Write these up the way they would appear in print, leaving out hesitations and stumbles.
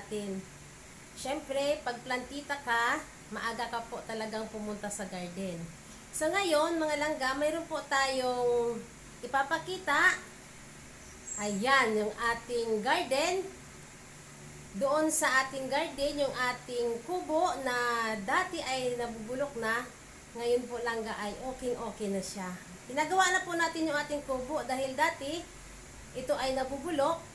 natin. Siyempre, pag plantita ka, maaga ka po talagang pumunta sa garden. So ngayon, mga langga, mayroon po tayong ipapakita. Ayan, yung ating garden. Doon sa ating garden, yung ating kubo na dati ay nabubulok na, ngayon po langga ay okay na siya. Pinagawa na po natin yung ating kubo dahil dati ito ay nabubulok.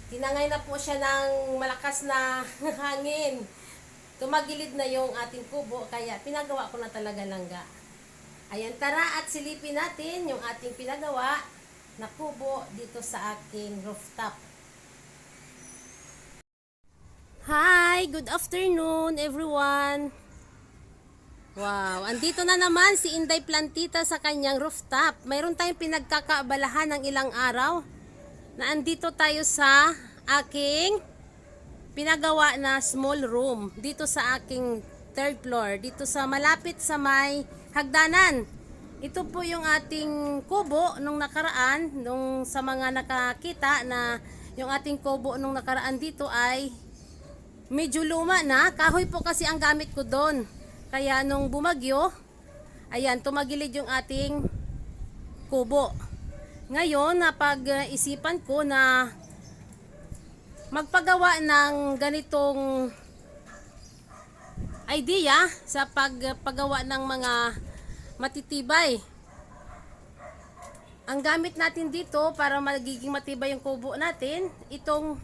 Tinangay na po siya ng malakas na hangin. Tumagilid na yung ating kubo kaya pinagawa ko na talaga langga. Ayan, tara at silipin natin yung ating pinagawa na kubo dito sa aking rooftop. Hi! Good afternoon everyone! Wow! Andito na naman si Inday Plantita sa kanyang rooftop. Mayroon tayong pinagkakaabalahan ng ilang araw na andito tayo sa aking pinagawa na small room. Dito sa aking third floor. Dito sa malapit sa may hagdanan. Ito po yung ating kubo nung nakaraan. Nung sa mga nakakita na yung ating kubo nung nakaraan dito ay medyo luma na. Kahoy po kasi ang gamit ko doon. Kaya nung bumagyo, ayan, tumagilid yung ating kubo. Ngayon, napag-isipan ko na magpagawa ng ganitong idea sa pagpagawa ng mga matitibay. Ang gamit natin dito para magiging matibay yung kubo natin, itong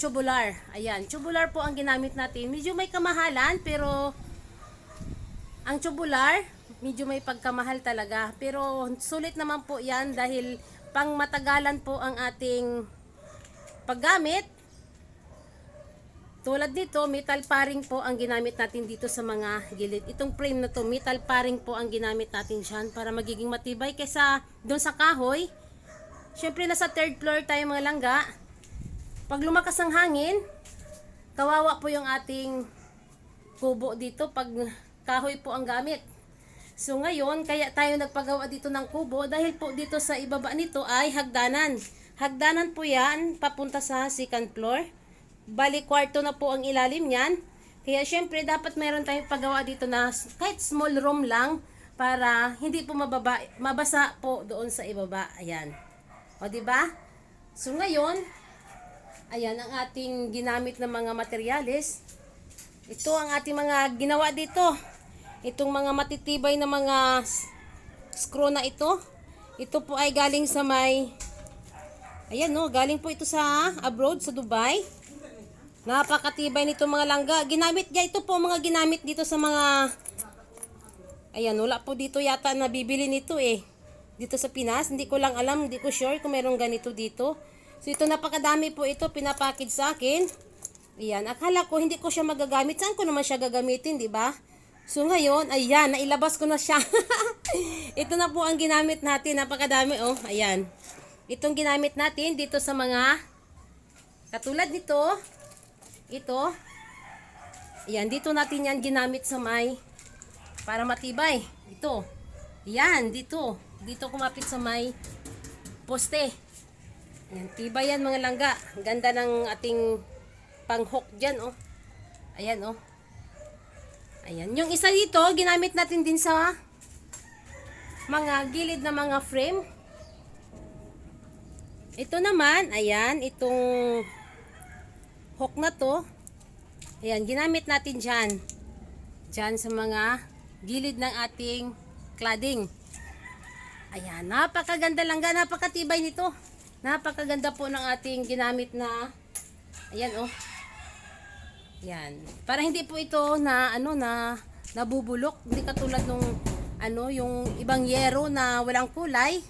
tubular. Ayan, tubular po ang ginamit natin. Medyo may kamahalan pero ang tubular, medyo may pagkamahal talaga. Pero sulit naman po yan dahil pang matagalan po ang ating paggamit. Tulad nito, metal paring po ang ginamit natin dito sa mga gilid. Itong frame na to, metal paring po ang ginamit natin dyan para magiging matibay kaysa doon sa kahoy. Siyempre nasa third floor tayo mga langga. Pag lumakas ang hangin, kawawa po yung ating kubo dito pag kahoy po ang gamit. So ngayon, kaya tayo nagpagawa dito ng kubo dahil po dito sa ibaba nito ay hagdanan. Hagdanan po yan, papunta sa second floor. Bali, kwarto na po ang ilalim niyan. Kaya syempre, dapat mayroon tayong pagawa dito na kahit small room lang para hindi po mabasa po doon sa ibaba. Ayan. O, diba? So ngayon, ayan ang ating ginamit na mga materyales. Ito ang ating mga ginawa dito. Itong mga matitibay na mga screw na ito. Ito po ay galing sa may, ayan no, galing po ito sa abroad, sa Dubai. Napakatibay nito mga langga. Ginamit niya, ito po mga ginamit dito sa mga, ayan, wala po dito yata nabibili nito eh. Dito sa Pinas, hindi ko lang alam, hindi ko sure kung merong ganito dito. So ito napakadami po ito, pinapackage sa akin. Ayan, akala ko hindi ko siya magagamit. Saan ko naman siya gagamitin, di ba? So ngayon, ayan, nailabas ko na siya. Ito na po ang ginamit natin, napakadami oh. Ayan. Itong ginamit natin dito sa mga katulad nito. Ito. Ayan, dito natin yan ginamit sa may para matibay. Ito. Ayan, dito. Dito kumapit sa may poste. Ayan, tibay yan mga langga. Ganda ng ating pang-hook dyan oh. Ayan oh. Ayan. Yung isa dito, ginamit natin din sa mga gilid na mga frame. Ito naman, ayan, itong hook na to. Ayan, ginamit natin dyan. Dyan sa mga gilid ng ating cladding. Ayan, napakaganda lang, napakatibay nito. Napakaganda po ng ating ginamit na, ayan oh. Yan. Para hindi po ito na ano na nabubulok, hindi katulad nung ano yung ibang yero na walang kulay.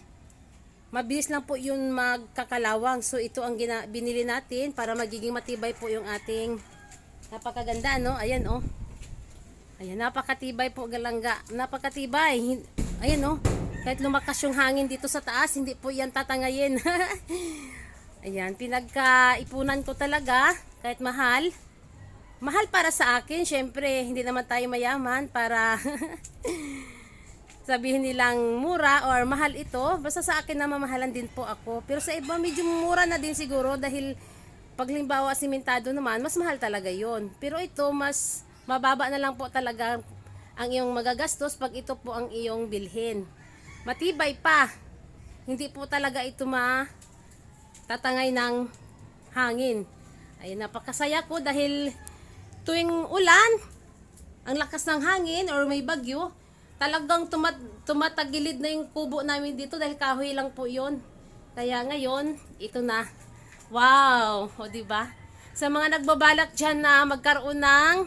Mabilis lang po 'yun magkakalawang. So ito ang binili natin para magiging matibay po yung ating napakaganda no. Ayan oh. Ayan, napakatibay po galangga. Napakatibay. Ayan oh. Kahit lumakas yung hangin dito sa taas, hindi po 'yan tatangayin. Ayan, pinagkaipunan ko talaga kahit mahal. Mahal para sa akin, syempre, hindi naman tayo mayaman para sabihin nilang mura or mahal ito. Basta sa akin na mamahalan din po ako. Pero sa iba, medyo mura na din siguro dahil Pag limbawa simentado naman, mas mahal talaga yon. Pero ito, mas mababa na lang po talaga ang iyong magagastos pag ito po ang iyong bilhin. Matibay pa. Hindi po talaga ito matatangay ng hangin. Ay, napakasaya ko dahil tuwing ulan, ang lakas ng hangin or may bagyo, talagang tumatagilid na yung kubo namin dito dahil kahoy lang po yon. Kaya ngayon, ito na. Wow! O diba? Sa mga nagbabalak dyan na magkaroon ng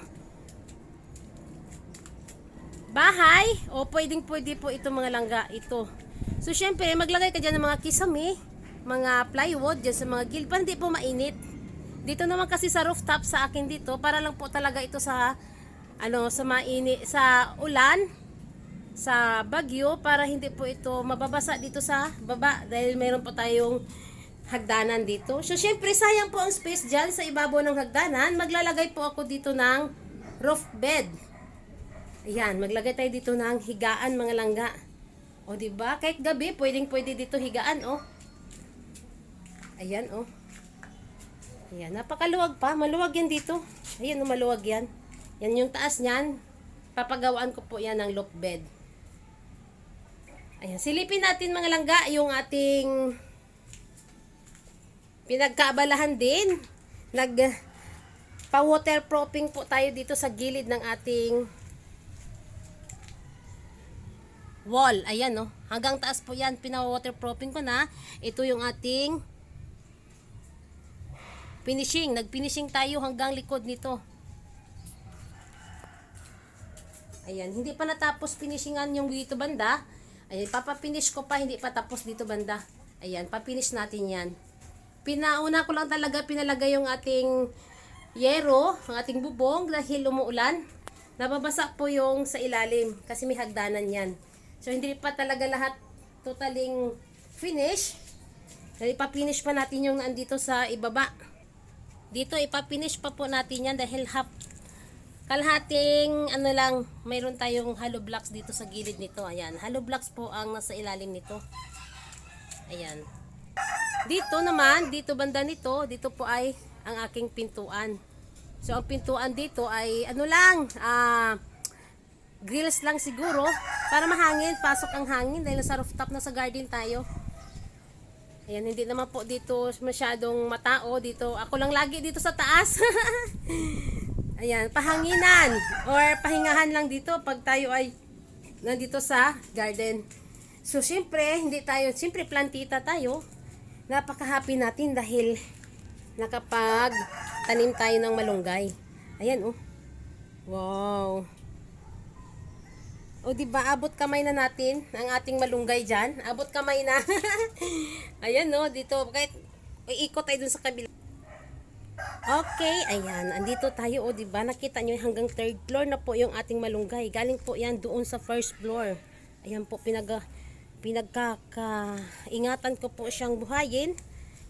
bahay, o pwede po ito mga langga, ito. So, syempre, maglagay ka dyan ng mga kisame, mga plywood, dyan sa mga gilid, para hindi po mainit. Dito naman kasi sa rooftop sa akin dito, para lang po talaga ito sa, sa mainit, sa ulan, sa bagyo, para hindi po ito mababasa dito sa baba, dahil mayroon po tayong hagdanan dito. So, syempre, sayang po ang space dyan sa ibabaw ng hagdanan. Maglalagay po ako dito ng roof bed. Ayan, maglagay tayo dito ng higaan, mga langga. O, diba? Kahit gabi, pwede dito higaan, oh. Ayan, oh. Ayan, napakaluwag pa. Maluwag yan dito. Ayan, oh, maluwag yan. Yan yung taas niyan. Papagawaan ko po yan ng loft bed. Ayan, silipin natin, mga langga, yung ating pinagkaabalahan din. Pa-waterproofing po tayo dito sa gilid ng ating wall. Ayan, no. Hanggang taas po yan. Pina-waterproofing ko na. Ito yung ating finishing. Nag-finishing tayo hanggang likod nito. Ayan. Hindi pa natapos finishingan yung dito banda. Ayan. Papapinish ko pa. Hindi pa tapos dito banda. Ayan. Papinish natin yan. Pinauna ko lang talaga pinalagay yung ating yero, ang ating bubong dahil umuulan. Nababasa po yung sa ilalim kasi may hagdanan yan. So hindi pa talaga lahat totaling finish. Dahil ipapinish pa natin yung nandito sa ibaba. Dito ipapinish pa po natin yan dahil kalahating lang, mayroon tayong hollow blocks dito sa gilid nito. Ayan, hollow blocks po ang nasa ilalim nito. Ayan. Dito naman, dito banda nito, dito po ay ang aking pintuan. So, ang pintuan dito ay, grills lang siguro, para mahangin, pasok ang hangin, dahil sa rooftop na sa garden tayo. Ayan, hindi naman po dito masyadong matao, dito, ako lang lagi dito sa taas. Ayan, pahanginan, or pahingahan lang dito, pag tayo ay nandito sa garden. So, siyempre plantita tayo. Napaka-happy natin dahil nakapag-tanim tayo ng malunggay. Ayan, oh. Wow. O, diba, abot kamay na natin ang ating malunggay dyan. Abot kamay na. Ayan, no, dito. Kahit iikot tayo dun sa kabila. Okay, ayan. Andito tayo, o, diba, nakita nyo hanggang third floor na po yung ating malunggay. Galing po yan doon sa first floor. Ayan po, pinagkakaingatan ko po siyang buhayin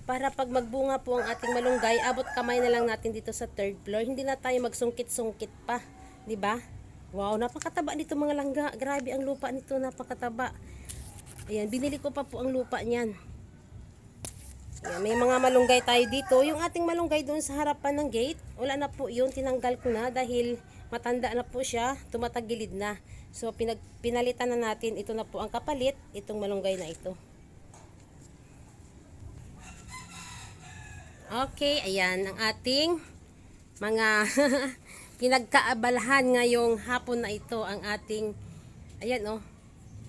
para pag magbunga po ang ating malunggay, abot kamay na lang natin dito sa third floor. Hindi na tayo magsungkit-sungkit pa, 'di ba? Wow, napakataba nito, mga langga. Grabe ang lupa nito, napakataba. Ayan, binili ko pa po ang lupa niyan. Ayan, may mga malunggay tayo dito. Yung ating malunggay doon sa harapan ng gate, wala na po 'yun, tinanggal ko na dahil matanda na po siya, tumatagilid na. So, pinalitan na natin. Ito na po ang kapalit. Itong malunggay na ito. Okay, ayan. Ang ating mga pinagkaabalahan ngayong hapon na ito. Ang ating, ayan, oh.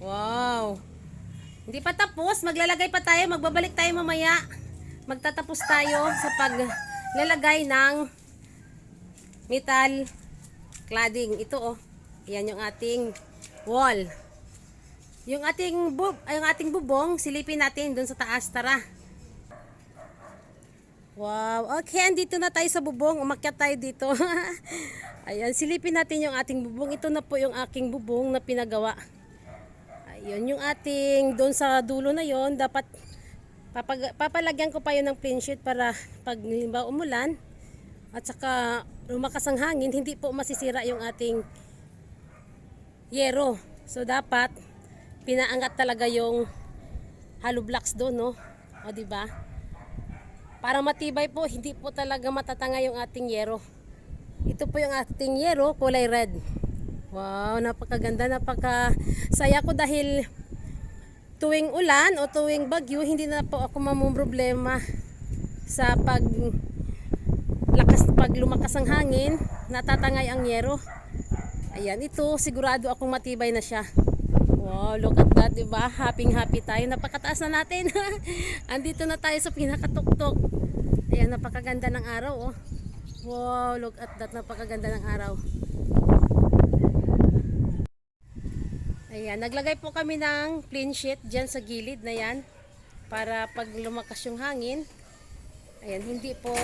Wow. Hindi pa tapos. Maglalagay pa tayo. Magbabalik tayo mamaya. Magtatapos tayo sa paglalagay ng metal cladding. Ito, oh. Ayan yung ating wall. Yung ating bubong, silipin natin dun sa taas. Tara. Wow. Okay, andito na tayo sa bubong. Umakyat tayo dito. Ayan, silipin natin yung ating bubong. Ito na po yung aking bubong na pinagawa. Ayun, yung ating doon sa dulo na yon, dapat papalagyan ko pa yun ng plain sheet para pag limbaw umulan at saka lumakas ang hangin, hindi po masisira yung ating yero. So dapat pinaangat talaga yung hollow blocks doon, no? O di ba? Para matibay po, hindi po talaga matatanga yung ating yero. Ito po yung ating yero, kulay red. Wow, napakaganda, napakasaya ko dahil tuwing ulan o tuwing bagyo, hindi na po ako mamumroblema sa pag lumakas ang hangin, natatangay ang yero. Ayan, ito sigurado akong matibay na siya. Wow, look at that, diba? Happy tayo. Napakataas na natin. Andito na tayo sa pinakatuktok. Ayan, napakaganda ng araw, oh. Wow, look at that, napakaganda ng araw. Ayan, naglagay po kami ng clean sheet dyan sa gilid na yan. Para pag lumakas yung hangin, ayan, hindi po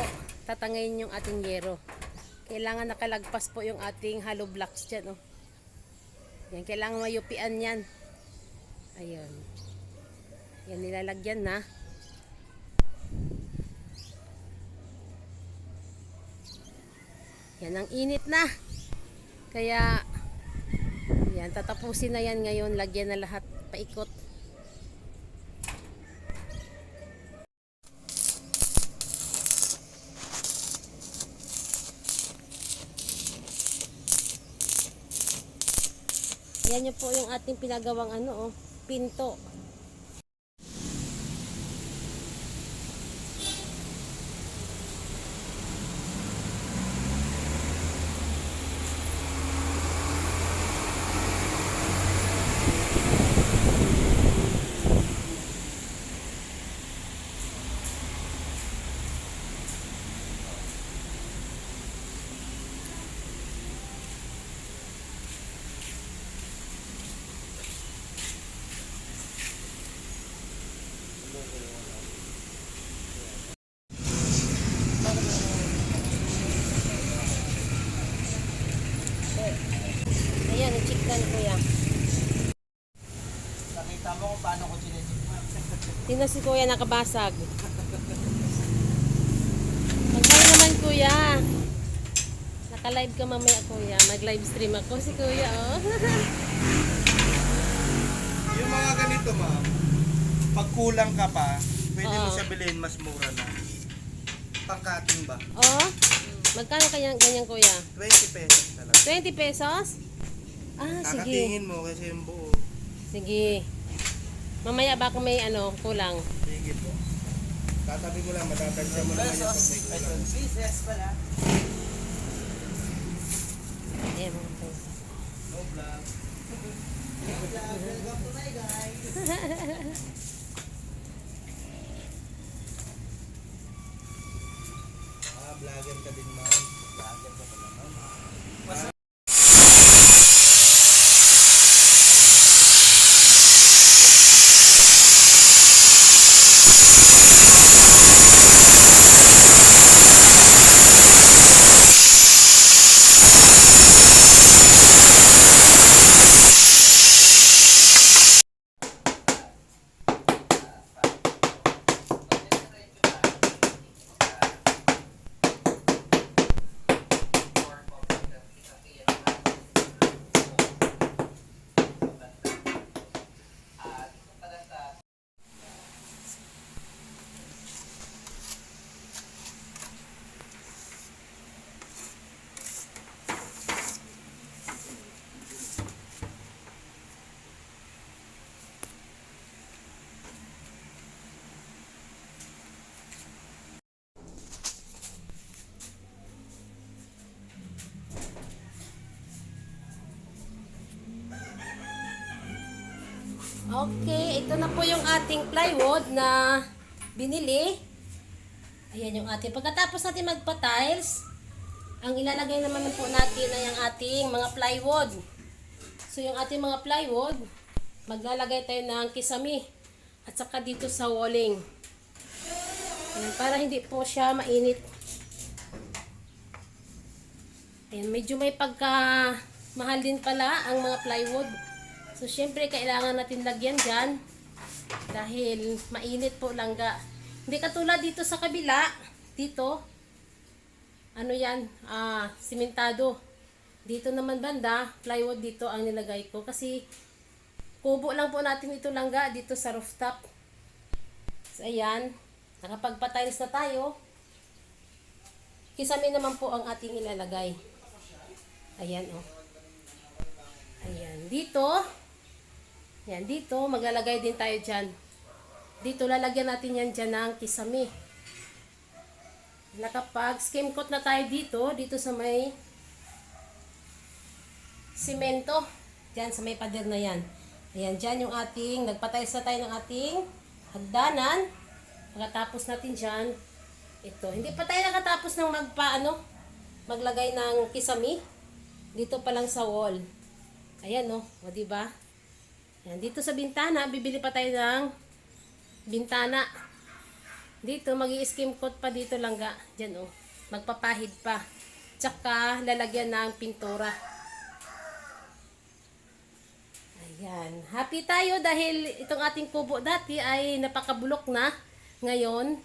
tatangayin yung ating yero. Kailangan nakalagpas po yung ating hollow blocks dyan, oh. Yan, kailangan mayupian yan. Ayun. Yan, nilalagyan na. Yan, ang init na. Kaya, yan, tatapusin na yan ngayon. Lagyan na lahat, paikot. Yan yung po yung ating pinagawang pinto. Ayan, i-checktan ko yan. Nakita mo kung paano ko chinecheck. Tingnan si kuya nakabasag. Mag-hi naman kuya. Naka-live ka mamaya kuya. Mag-live stream ako si kuya, oh. Yung mga ganito, ma'am, pag kulang ka pa, pwede mo Oo. siya bilhin mas mura na. Pangkating ba? Oh, magkano kaya ganyan kuya? 20 pesos talaga. 20 pesos? Ah, sige. Kakatingin mo kasi yung buo. Sige. Mamaya baka may kulang. Sige po. Tatabi mo lang, matatansya mo naman yung pag may kulang. Pesos pala. Ayan mga pesos. No vlog. No vlog. Welcome to my guys. Vlogger ka din, ma'am. Vlogger ka pala, ma'am. Okay, ito na po yung ating plywood na binili. Ayan yung ating. Pagkatapos natin magpa-tiles, ang ilalagay naman po natin ay ang ating mga plywood. So yung ating mga plywood, maglalagay tayo ng kisame at saka dito sa walling. Ayan, para hindi po siya mainit. Ayan, medyo may pagka-mahal din pala ang mga plywood. So, syempre, kailangan natin lagyan dyan dahil mainit po langga. Hindi katulad dito sa kabila, dito, simentado. Dito naman banda, plywood dito ang nilagay ko kasi kubo lang po natin ito langga dito sa rooftop. So, ayan. Nakapagpatiles na tayo. Kisame naman po ang ating ilalagay. Ayan, oh. Ayan, dito. Ayan, dito. Maglalagay din tayo dyan. Dito, lalagyan natin yan dyan ng kisame. Nakapag-skim coat na tayo dito sa may simento. Dyan, sa may pader na yan. Ayan, dyan yung ating, nagpatiles na tayo ng ating hagdanan. Pagkatapos natin dyan, ito. Hindi pa tayo nakatapos ng maglagay ng kisame. Dito pa lang sa wall. Ayan, oh. O, diba? Ayan, dito sa bintana, bibili pa tayo ng bintana. Dito, mag-i-skim coat pa dito lang ga. Diyan, oh. Magpapahid pa. Tsaka, lalagyan ng pintura. Ayan. Happy tayo dahil itong ating kubo dati ay napakabulok na. Ngayon,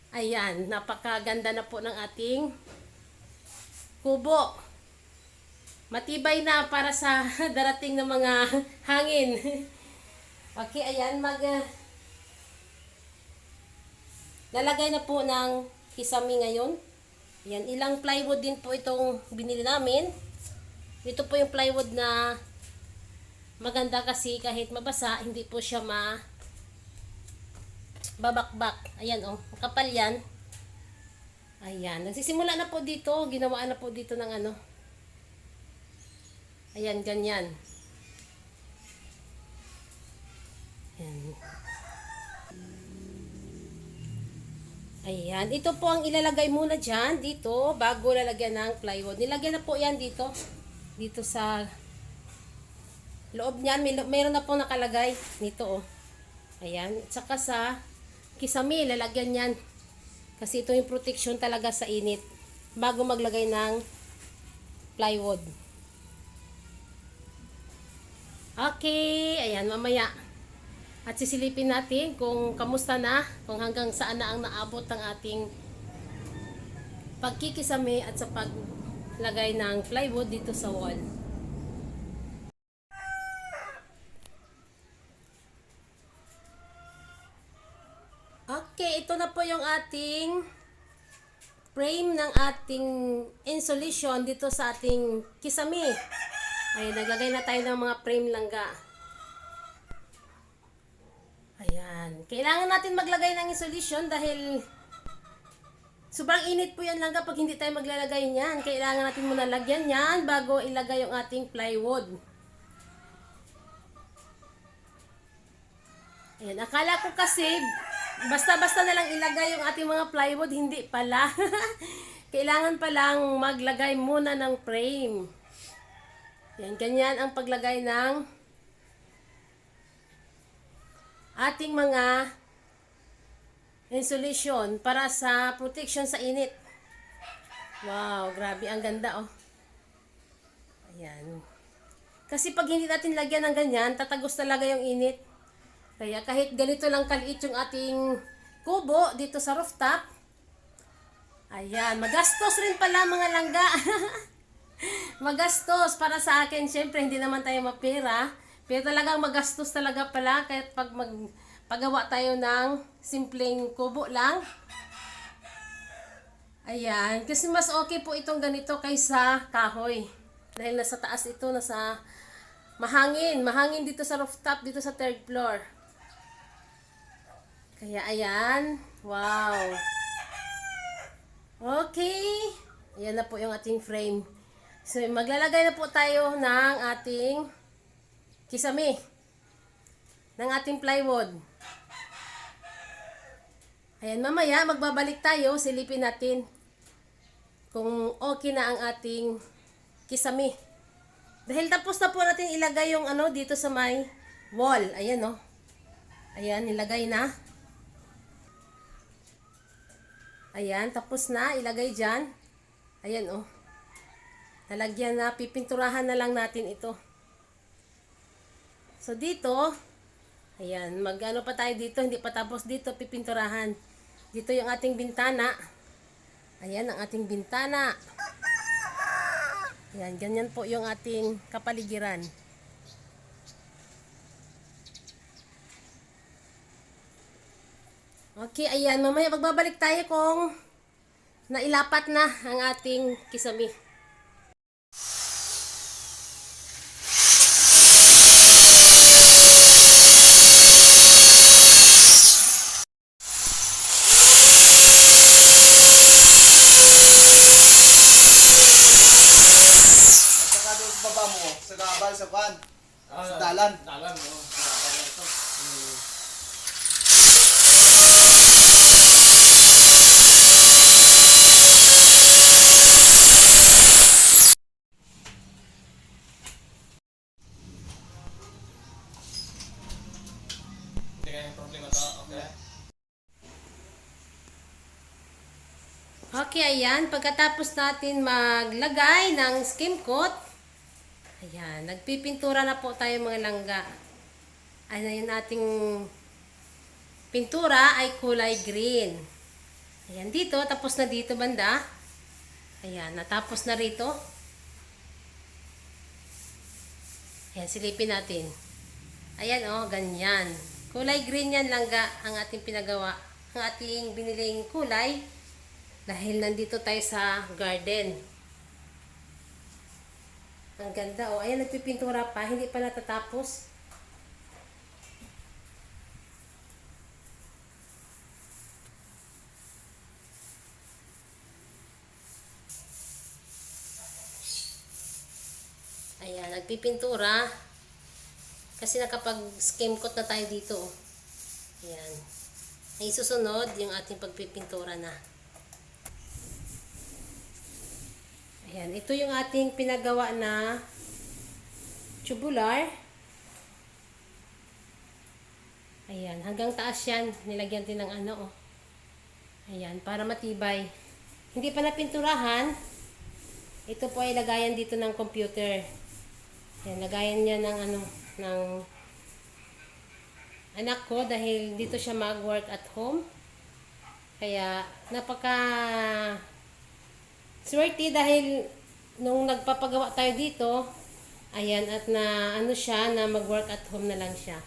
ayan, napakaganda na po ng ating kubo. Matibay na para sa darating na mga hangin. Okay, ayan, lalagay na po ng kisame ngayon. Ayan, ilang plywood din po itong binili namin. Ito po yung plywood na maganda kasi kahit mabasa, hindi po siya babakbak. Ayan, oh, kapal yan. Ayan, nagsisimula na po dito, ginawaan na po dito ng ano. Ayan, ganyan. Ayan. Ayan, ito po ang ilalagay muna dyan, dito, bago lalagyan ng plywood. Nilagyan na po yan dito, dito sa loob niyan, mayroon na po nakalagay nito, oh. Ayan, at saka sa kisame, lalagyan yan. Kasi ito yung protection talaga sa init, bago maglagay ng plywood. Okay, ayan, mamaya. At sisilipin natin kung kamusta na, kung hanggang saan na ang naabot ng ating pagkikisame at sa paglagay ng plywood dito sa wall. Okay, ito na po yung ating frame ng ating insulation dito sa ating kisame. Ayan, naglagay na tayo ng mga frame langga. Ayan. Kailangan natin maglagay ng insulation dahil sobrang init po yan lang kapag hindi tayo maglalagay niyan. Kailangan natin muna lagyan yan bago ilagay yung ating plywood. Ayan. Akala ko kasi basta-basta na lang ilagay yung ating mga plywood. Hindi pala. Kailangan palang maglagay muna ng frame. Yan. Ganyan ang paglagay ng ating mga insulation para sa protection sa init. Wow, grabe, ang ganda, oh. Ayan. Kasi pag hindi natin lagyan ng ganyan, tatagos talaga yung init. Kaya kahit ganito lang kaliit yung ating kubo dito sa rooftop, ayan, magastos rin pala mga langga. Magastos para sa akin, syempre hindi naman tayo mapera. Pero talagang magastos talaga pala kahit pag paggawa tayo ng simpleng kubo lang. Ayan, kasi mas okay po itong ganito kaysa kahoy. Dahil nasa taas ito, nasa mahangin dito sa rooftop, dito sa third floor. Kaya ayan, wow. Okay, ayan na po yung ating frame. So maglalagay na po tayo ng ating kisame, ng ating plywood. Ayan, mamaya magbabalik tayo, silipin natin kung okay na ang ating kisame. Dahil tapos na po natin ilagay yung ano dito sa may wall. Ayan, oh. Ayan, nilagay na. Ayan, tapos na, ilagay dyan. Ayan, oh. Nalagyan na, pipinturahan na lang natin ito. So dito, ayan, mag-ano pa tayo dito, hindi pa tapos dito, pipinturahan. Dito yung ating bintana. Ayan ang ating bintana. Ayan, ganyan po yung ating kapaligiran. Okay, ayan. Mamaya magbabalik tayo kung nailapat na ang ating kisame. At saka doon sa baba mo, sa gabal, sa van, sa dalan. Dalan, no? Dalan ito. Hindi kaya yung problema to, okay? Okay, ayan. Pagkatapos natin maglagay ng skim coat, ayan, nagpipintura na po tayo mga langga. Ano yung ating pintura ay kulay green. Ayan, dito, tapos na dito banda. Ayan, natapos na rito. Ayan, silipin natin. Ayan, oh, ganyan. Kulay green yan langga ang ating pinagawa. Ang ating biniling kulay. Dahil nandito tayo sa garden. Ang ganda, oh. Ayan, nagpipintura pa. Hindi pa natatapos. Ayan, nagpipintura. Kasi nakapag-skim coat na tayo dito. Ayan. Ay susunod yung ating pagpipintura na. Ayan, ito yung ating pinagawa na tubular. Ayan, hanggang taas yan. Nilagyan din ng ano, oh. Ayan, para matibay. Hindi pa napinturahan. Ito po ay lagayan dito ng computer. Ayan, lagayan niya ng ano, ng anak ko dahil dito siya mag-work at home. Kaya, napaka swerte dahil nung nagpapagawa tayo dito, ayan, at na ano siya, na mag-work at home na lang siya.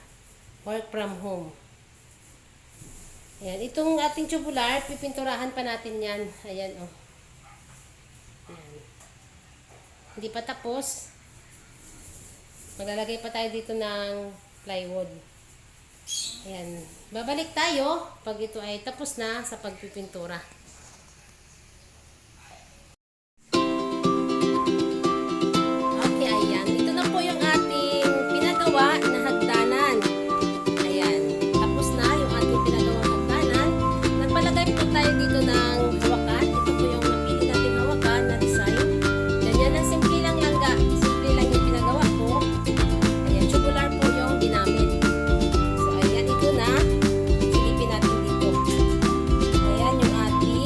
Work from home. Ayan, itong ating tubular, pipinturahan pa natin yan. Ayan, oh. Ayan. Hindi pa tapos. Maglalagay pa tayo dito ng plywood. Ayan. Babalik tayo pag ito ay tapos na sa pagpipintura. Okay, ayan. Ito na po yung ating pinagawa na hagdanan. Ayan. Tapos na yung ating pinagawang hagdanan. Nagpalagay po tayo dito ng hawakan. Ito po yung napili natin hawakan na design. Ganyan ang simple lang langga. Simple lang yung pinagawa ko. Ayan, tubular po yung ginamit. So, ayan, ito na. Silipin natin dito. Ayan yung ating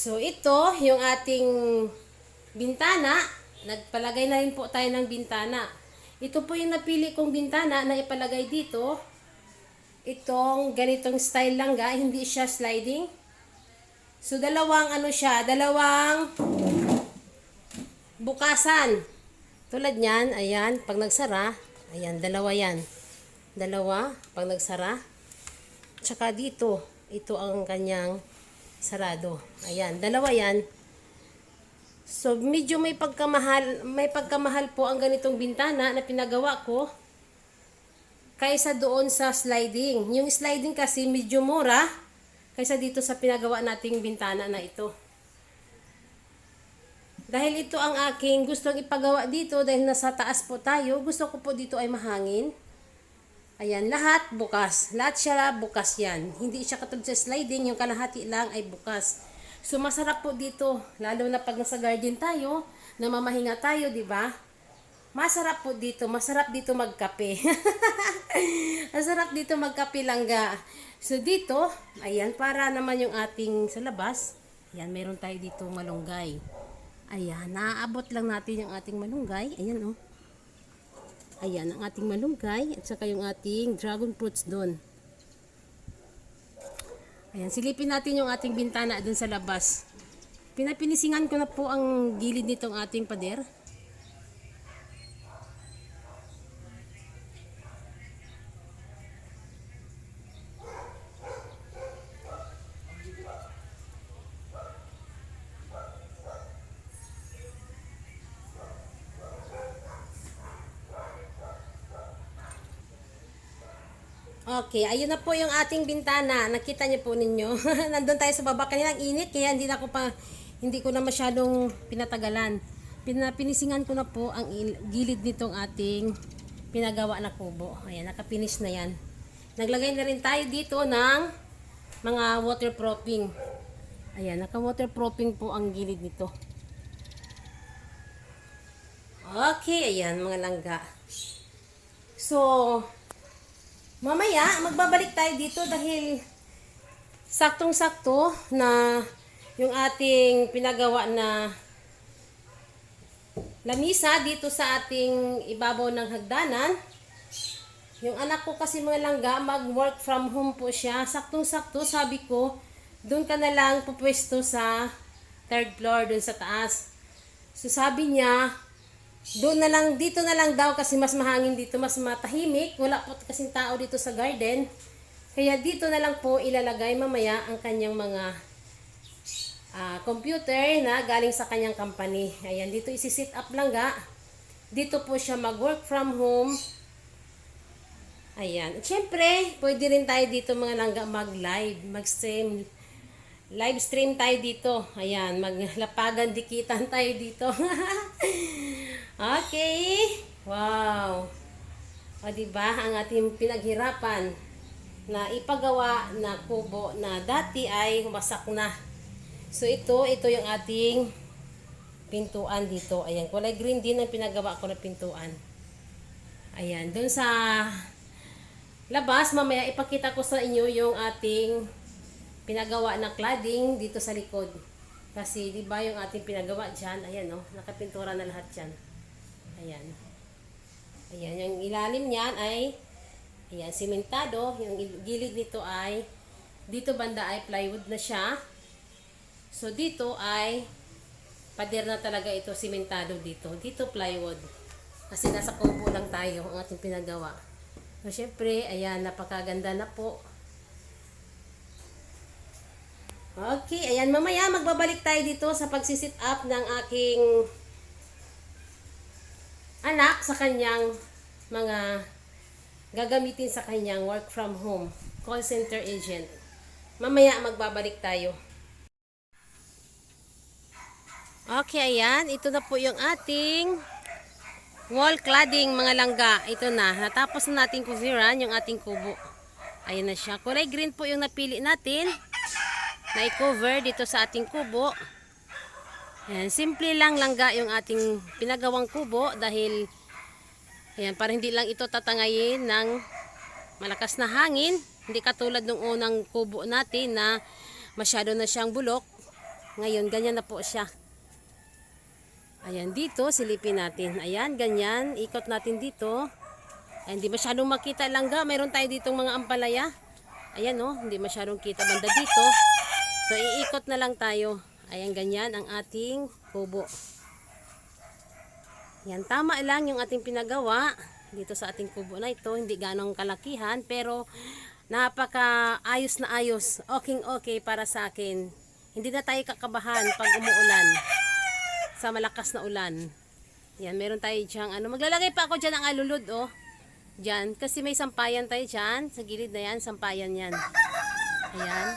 So ito yung ating bintana. Nagpalagay na rin po tayo ng bintana. Ito po yung napili kong bintana na ipalagay dito. Itong ganitong style lang ga, hindi siya sliding. So dalawang ano siya, dalawang bukasan. Tulad niyan, ayan, pag nagsara, ayan, dalawa yan. Dalawa, pag nagsara. Tsaka dito, ito ang kanyang sarado. Ayan, dalawa yan. So, medyo may pagkamahal po ang ganitong bintana na pinagawa ko kaysa doon sa sliding. Yung sliding kasi medyo mura kaysa dito sa pinagawa nating bintana na ito. Dahil ito ang aking gustong ipagawa dito dahil nasa taas po tayo, gusto ko po dito ay mahangin. Ayan, lahat bukas. Lahat siya bukas yan. Hindi siya katulad sa sliding, yung kalahati lang ay bukas. So masarap po dito, lalo na pag nasa garden tayo, namamahinga tayo, di ba? Masarap po dito, masarap dito magkape. Masarap dito magkape langga. So dito, ayan, para naman yung ating sa labas. Ayan, meron tayo dito malunggay. Ayan, naaabot lang natin yung ating malunggay. Ayan, oh. Ayan, ang ating malunggay at saka yung ating dragon fruits doon. Ayan, silipin natin yung ating bintana doon sa labas. Pinapinisingan ko na po ang gilid nitong ating pader. Okay, ayun na po yung ating bintana. Nakita niyo po ninyo. Nandun tayo sa baba. Kanina ang init, kaya hindi ko na masyadong pinatagalan. Pinisisingan ko na po ang gilid nitong ating pinagawa na kubo. Ayan, nakapinish na yan. Naglagay na rin tayo dito ng mga waterproofing. Ayan, naka-waterproofing po ang gilid nito. Okay, ayan mga langga. So, mamaya, magbabalik tayo dito dahil saktong-sakto na yung ating pinagawa na lamisa dito sa ating ibabaw ng hagdanan. Yung anak ko kasi mga langga, mag-work from home po siya. Saktong-sakto, sabi ko, doon ka na lang pupwesto sa third floor, doon sa taas. So sabi niya, doon na lang, dito na lang daw kasi mas mahangin dito, mas matahimik. Wala po kasing tao dito sa garden. Kaya dito na lang po ilalagay mamaya ang kanyang mga computer na galing sa kanyang company. Ayan, dito isi-sit up lang ga. Dito po siya mag-work from home. Ayan. At syempre, pwede rin tayo dito mga langga mag-live, mag-stream. Live stream tayo dito. Ayan, maglapagan dikitan tayo dito. Okay. Wow. O diba, ang ating pinaghirapan na ipagawa na kubo na dati ay wasak na. So ito yung ating pintuan dito. Ayan, kulay green din ang pinagawa ko na pintuan. Ayan, dun sa labas, mamaya ipakita ko sa inyo yung ating pinagawa na cladding dito sa likod. Kasi di ba yung ating pinagawa diyan, ayan no, nakapintura na lahat diyan. Ayan. Ayan, yung ilalim niyan ay ayan, simentado, yung gilid nito ay dito banda ay plywood na siya. So dito ay pader na talaga ito, simentado dito. Dito plywood. Kasi nasa kubo lang tayo ang ating pinagawa. So syempre, ayan, napakaganda na po. Okay, ayan, mamaya magbabalik tayo dito sa pagsisit up ng aking anak sa kanyang mga gagamitin sa kanyang work from home call center agent. Mamaya magbabalik tayo. Okay, ayan, ito na po yung ating wall cladding mga langga. Ito na, natapos na natin coveran yung ating kubo. Ayan na siya, kulay green po yung napili natin na i-cover dito sa ating kubo. Ayan, simple lang langga yung ating pinagawang kubo dahil ayan, para hindi lang ito tatangayin ng malakas na hangin. Hindi katulad ng unang kubo natin na masyado na siyang bulok. Ngayon, ganyan na po siya. Ayan, dito, silipin natin. Ayan, ganyan. Ikot natin dito. Ayan, hindi masyadong makita langga. Mayroon tayo ditong mga ampalaya. Ayan, oh, hindi masyadong kita banda dito. So, iikot na lang tayo. Ayan, ganyan ang ating kubo. Yan, tama lang yung ating pinagawa dito sa ating kubo na ito. Hindi ganong kalakihan, pero napaka ayos na ayos. Okay para sa akin. Hindi na tayo kakabahan pag umuulan. Sa malakas na ulan. Yan, meron tayo diyang ano. Maglalagay pa ako dyan ng alulod, oh. Dyan, kasi may sampayan tayo dyan. Sa gilid na yan, sampayan yan. Ayan.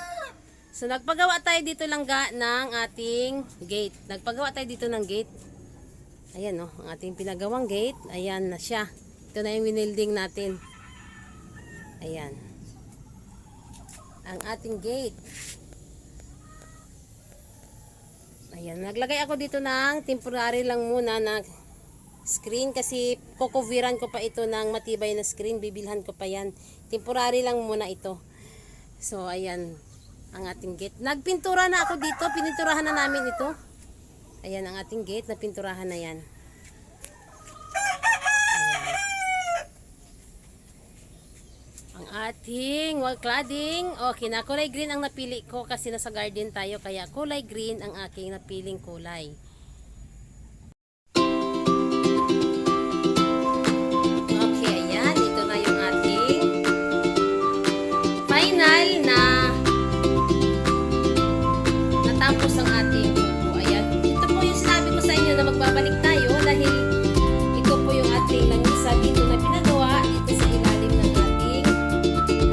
So, nagpagawa tayo dito langga ng ating gate. Nagpagawa tayo dito ng gate. Ayan, oh, ang ating pinagawang gate. Ayan na siya. Ito na yung winilding natin. Ayan. Ang ating gate. Ayan, naglagay ako dito ng temporary lang muna na screen kasi kukuviran ko pa ito ng matibay na screen. Bibilhan ko pa yan. Temporary lang muna ito. So, ayan ang ating gate. Nagpintura na ako dito. Pininturahan na namin ito. Ayan ang ating gate. Napinturahan na yan. Ayan. Ang ating wall cladding. Okay na. Kulay green ang napili ko kasi nasa garden tayo. Kaya kulay green ang aking napiling kulay. Okay, ayan. Ito na yung ating final na natapos ang ating kubo. Ayan. Ito po yung sinabi ko sa inyo na magbabalik tayo dahil ito po yung ating langisa dito na pinagawa dito sa ilalim ng ating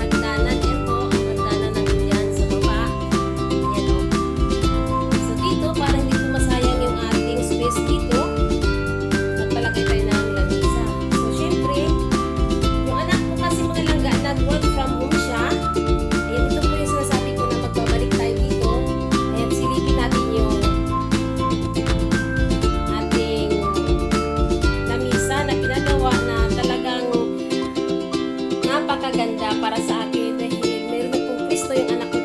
hagdanan. Yan po, ang hagdanan ng dyan sa baba. Ayan o. So dito, para hindi po masayang yung ating space dito, nagpalagay tayo ng langisa. So syempre, yung anak ko kasi mga langga, nag-work from home siya. Ayan, ito po yung sinasabi ko na magbabalik tayo dito. Ayan, silipin natin yung ating lamisa na pinagawa na talagang napakaganda para sa akin dahil meron pong Kristo yung anak ko